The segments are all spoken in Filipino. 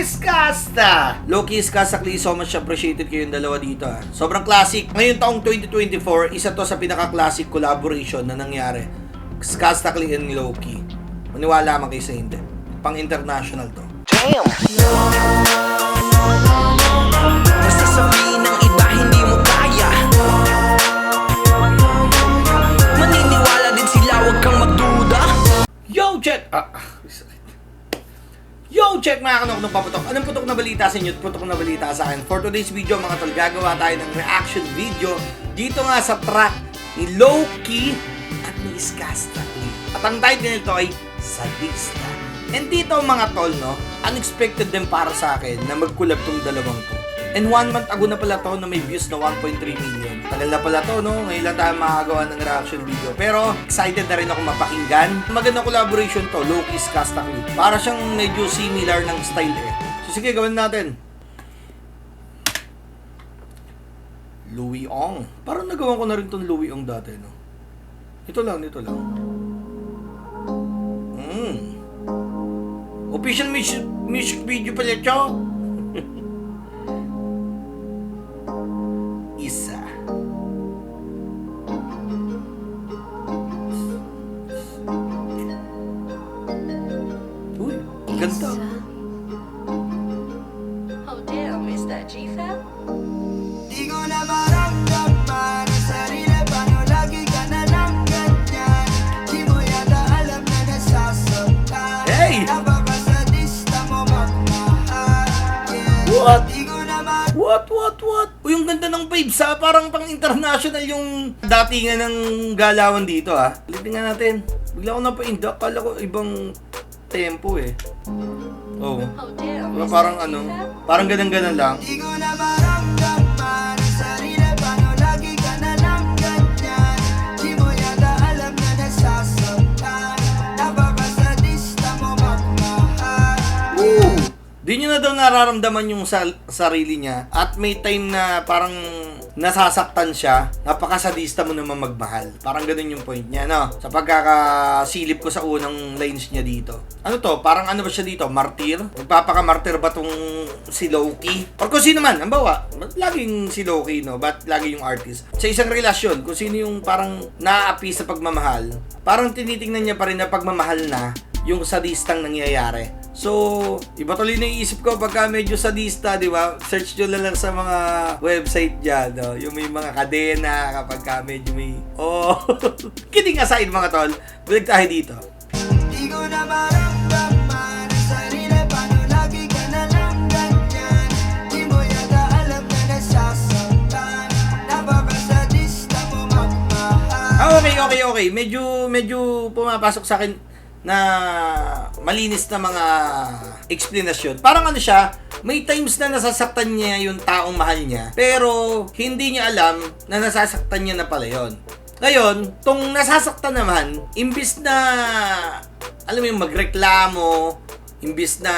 Iskasta! Loki Iskasakli, so much appreciated kayong dalawa dito. Sobrang classic. Ngayon taong 2024, isa to sa pinaka-classic collaboration na nangyari. Iskasakli and Loki. Maniwala man kayo sa hindi. Pang-international to. Damn! Basta sabihin ng iba, hindi mo kaya. Maniniwala din sila, huwag kang magduda. Yo, check! Yo, check mga kanok ng paputok. Anong putok na balita sa inyo at putok na balita sa akin? For today's video mga tol, gagawa tayo ng reaction video dito nga sa track ni Loki at ni Iskasakli. At ang title nito ay Sadista. And dito mga tol, no, unexpected din para sa akin na mag-collab tong dalawang to. And 1 month ago na pala to na may views na 1.3 million. Tagal na pala to, no? Ngayon lang tayo makagawa ng reaction video. Pero excited na rin ako mapakinggan. Magandang collaboration to, Loki Iskasakli. Para siyang medyo similar ng style eh. So sige, gawin natin. Louie Ong. Parang nagawa ko na rin tong Louie Ong dati, no? Ito lang. Official music video pala ito. Isa. Uy, ganda. Oh damn, is that G-Fab? Di ko na maramdaman ang sarili, paano lagi ka na lang ganyan? Di mo yata alam na nasasaktan. Hey! Napakasadista mo magmahal. Yeah. What? Di ko na What? Uy, yung ganda ng vibes ha. Parang pang international yung datingan ng galawan dito ha. Tingnan natin. Bigla ko napaindak. Kala ko ibang tempo eh. Oh. Oh damn, Diba is parang that ano? G-Fab? Parang ganang-ganan lang. Di ko na maramdaman ang sarili, paano lagi ka na lang ganyan? Di mo yata alam na nasasaktan. Napakasadista mo magmahal. Woo! Di nyo na daw nararamdaman yung sarili niya at may time na parang nasasaktan siya, napakasadista mo naman magmahal. Parang ganun yung point niya, no? Sa pagkakasilip ko sa unang lines niya dito. Ano to? Parang ano ba siya dito? Martir? Magpapaka-martir ba tong si Loki? Or kung sino man, ang bawa, ba't laging si Loki, no? Ba't lagi yung artist? Sa isang relasyon, kung sino yung parang naaapi sa pagmamahal, parang tinitingnan niya pa rin na pagmamahal na yung sadistang nangyayari. So, iba tuloy na iisip ko pagka medyo sadista, di ba? Search nyo lang sa mga website dyan, no? Yung may mga kadena, kapag ka medyo may... Oh! Kidding aside mga tol, balik tayo dito. Di ko na maramdaman ang sarili, paano lagi ka na lang ganyan? Di mo yata alam na nasasaktan. Napakasadista mo magmahal. Okay. Medyo pumapasok sa akin na malinis na mga explanation. Parang ano siya, may times na nasasaktan niya yung taong mahal niya, pero hindi niya alam na nasasaktan niya na pala yun. Ngayon, tong nasasaktan naman, imbis na, alam mo yung magreklamo, imbis na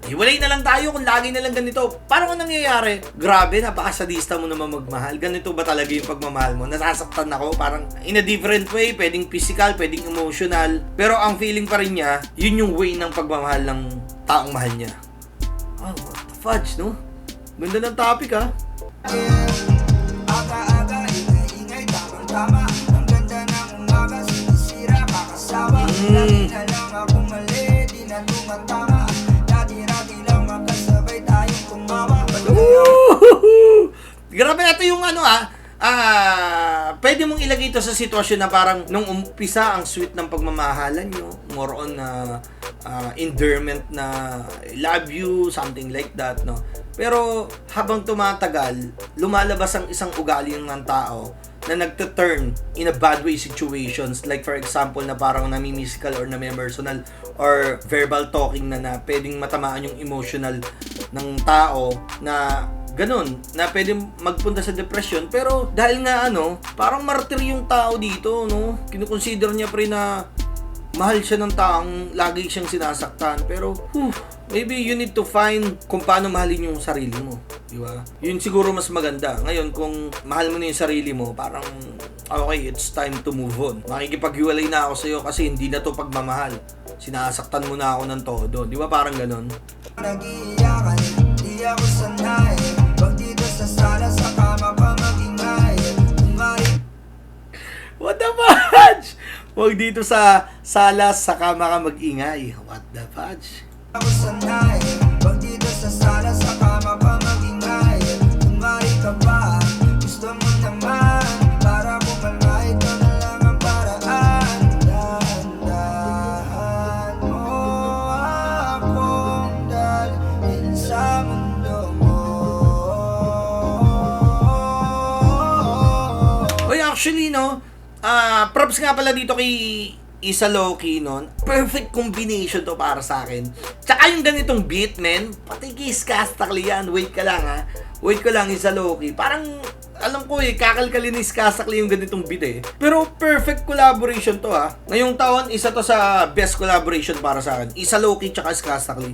hiwalay na lang tayo kung lagi na lang ganito, parang ang nangyayari, grabe, napakasadista mo naman magmahal. Ganito ba talaga yung pagmamahal mo? Nasasaktan ako, parang in a different way, pwedeng physical, pwedeng emotional, pero ang feeling pa rin niya, yun yung way ng pagmamahal ng taong mahal niya. Oh, what the fudge, no? Ganda ng topic, ha? Aga-aga, ingay-ingay, tamang-tama. Ang ganda ng umaga, sinisira, kakasawa. Lagi na lang ako mali, di na tumatama. Dati-rati lang makasabay tayong tumawa. Grabe, ito yung ano pwede mong ilagay ito sa sitwasyon na parang nung umpisa ang sweet ng pagmamahalan nyo, more on endearment na I love you, something like that, no? Pero habang tumatagal, lumalabas ang isang ugali ng tao na nagte-turn in a bad way situations, like for example na parang namimisical or nami-personal or verbal talking na pwedeng matamaan yung emotional ng tao na ganun, na pwedeng magpunta sa depression. Pero dahil nga parang martyr yung tao dito, no? Kinukonsider niya pa rin na mahal siya ng taong lagi siyang sinasaktan. Pero, maybe you need to find kung paano mahalin yung sarili mo. Di ba? Yun siguro mas maganda. Ngayon, kung mahal mo na yung sarili mo, parang, okay, it's time to move on. Makikipaghiwalay na ako sa'yo kasi hindi na to pagmamahal. Sinasaktan mo na ako ng todo. Di ba parang ganun? Nag-iiyakan, di ako sanay. Pag dito sa sala sa kama ka mag-ingay. Kumari What the fudge? Huwag dito sa sala sa kama ka mag-ingay. What the fudge? ako sanay. Pag dito sa sala sa kama ka mag-ingay. Kumari ka ba? Gusto mo naman. Para kumalma, ito na lang ang paraan. Dahan-dahan mo akong dalhin sa mundo mo. Oy, actually, no, props nga pala dito kay Isa Loki, no? Perfect combination to para sa akin. Tsaka yung ganitong beat, men, pati kay Skastakli yan. Wait ka lang, ha? Wait ko lang, Isa Loki. Parang, alam ko kakalkalin ni Skastakli yung ganitong beat, Pero perfect collaboration to, ha? Ngayong taon, isa to sa best collaboration para sa akin. Isa Loki tsaka Skastakli.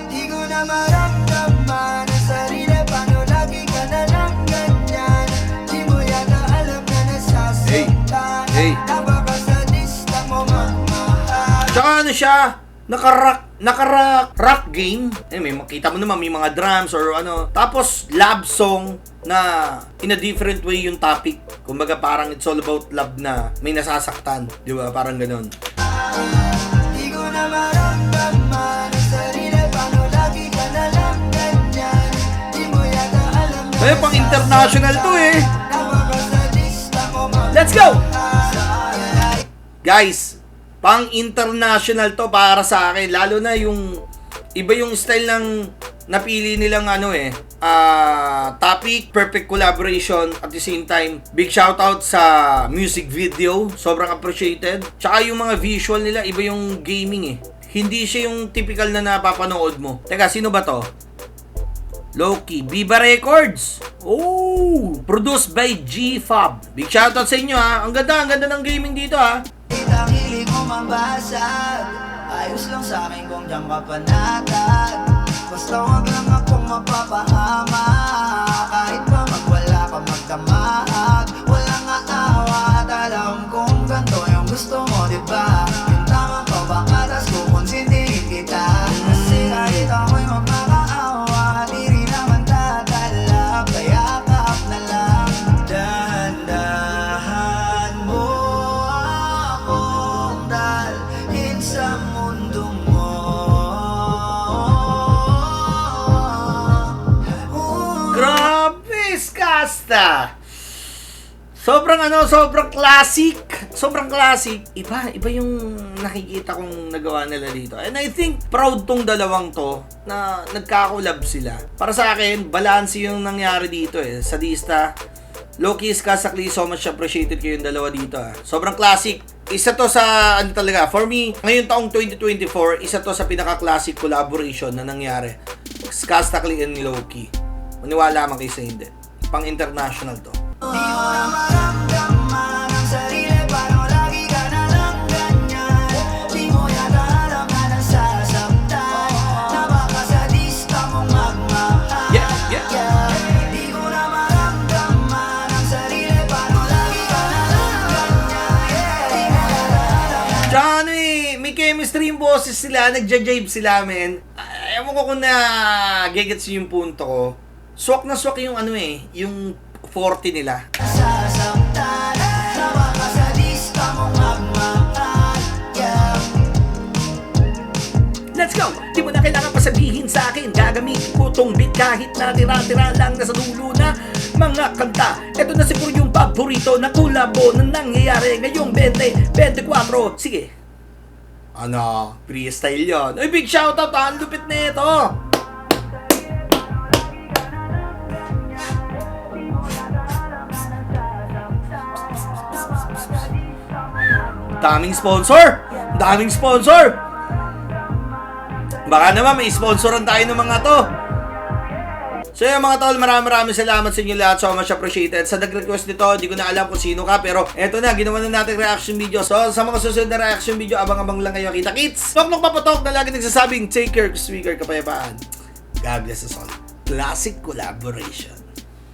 Di ko na maramdaman ang sarili. Paano lagi ka na lang ganyan? Di mo yata alam na nasasaktan. Hey. Napakasadista mo magmahal. Tsaka ano siya, naka-rock game. May makita mo naman, may mga drums or ano. Tapos, love song na in a different way yung topic. Kumbaga parang it's all about love na may nasasaktan. Di ba? Parang ganun. Di ko na maramdaman ang sarili. Paano lagi ka na lang ganyan? Di mo yata alam na Pang international to napakasadista mo magmahal. Let's go! Guys, pang international to para sa akin. Lalo na yung iba yung style ng napili nilang topic, perfect collaboration at the same time. Big shoutout sa music video, sobrang appreciated. Tsaka yung mga visual nila, iba yung gaming Hindi siya yung typical na napapanood mo. Teka, sino ba to? Loki, Viva Records. Oh, produced by G-Fab. Big shoutout sa inyo Ang ganda ng gaming dito Ang hilig mo mabasag. Ayos lang sa akin kung diyan ka panatag. Basta wag lang akong mapapahama. Kahit pa magwala ka magdamag. Walang aawa at alam kong ganito yung gusto mo, diba? Yung tama pa ba katas kukonsintihin kita. Kasi kahit ako'y magmakaawa, di rin naman tatalab. Kaya kaap na lang. Dahan-dahan mo akong dalhin sa mundo mo. Grabe, Skasta! Sobrang classic. Sobrang classic. Iba yung nakikita kong nagawa nila dito. And I think proud tong dalawang to na nagkakolab sila. Para sa akin, balance yung nangyari dito Sadista, Loki, Skastakli, so much appreciated kayo yung dalawa dito Sobrang classic. Isa to sa, talaga, for me, ngayon taong 2024, isa to sa pinaka-classic collaboration na nangyari. Skastakli and Loki. Maniwala man kayo sa hindi. Pang-international to. Di mo na maramdaman ang sarili. Paano lagi ka na lang ganyan? Di mo yata alam na nasasaktan. Napakasadista mong magmahal. Yeah. Di ko na maramdaman ang sarili. Paano lagi ka na lang ganyan? Di mo yata alam na Tsaka may chemistry yung boses sila, nagja-jive sila, men. Ewan ko kung na-gets yung punto ko. Swak na swak yung yung 40 nila. nasasaktan. Napakasadista mong magmahal. Let's go! Di mo na kailangan pasabihin sa akin. Gagamitin ko tong beat kahit na tira-tira lang nasa dulo na mga kanta. Ito na siguro yung paborito na kulabo na nangyayari ngayong 2024. Sige. Freestyle yun. Ay, big shoutout Ang lupit na ito. Daming sponsor! Baka naman may sponsoran tayo ng mga to. So yun mga tol, maraming salamat sa inyo lahat. So much appreciated. Sa nag-request nito, di ko na alam kung sino ka. Pero eto na, ginawa na natin reaction video. So sa mga susunod na reaction video, abang-abang lang kayo. Kita kits! Tok papatok na lagi nagsasabing, take care, speaker, kapayapaan. God bless us all. Classic collaboration.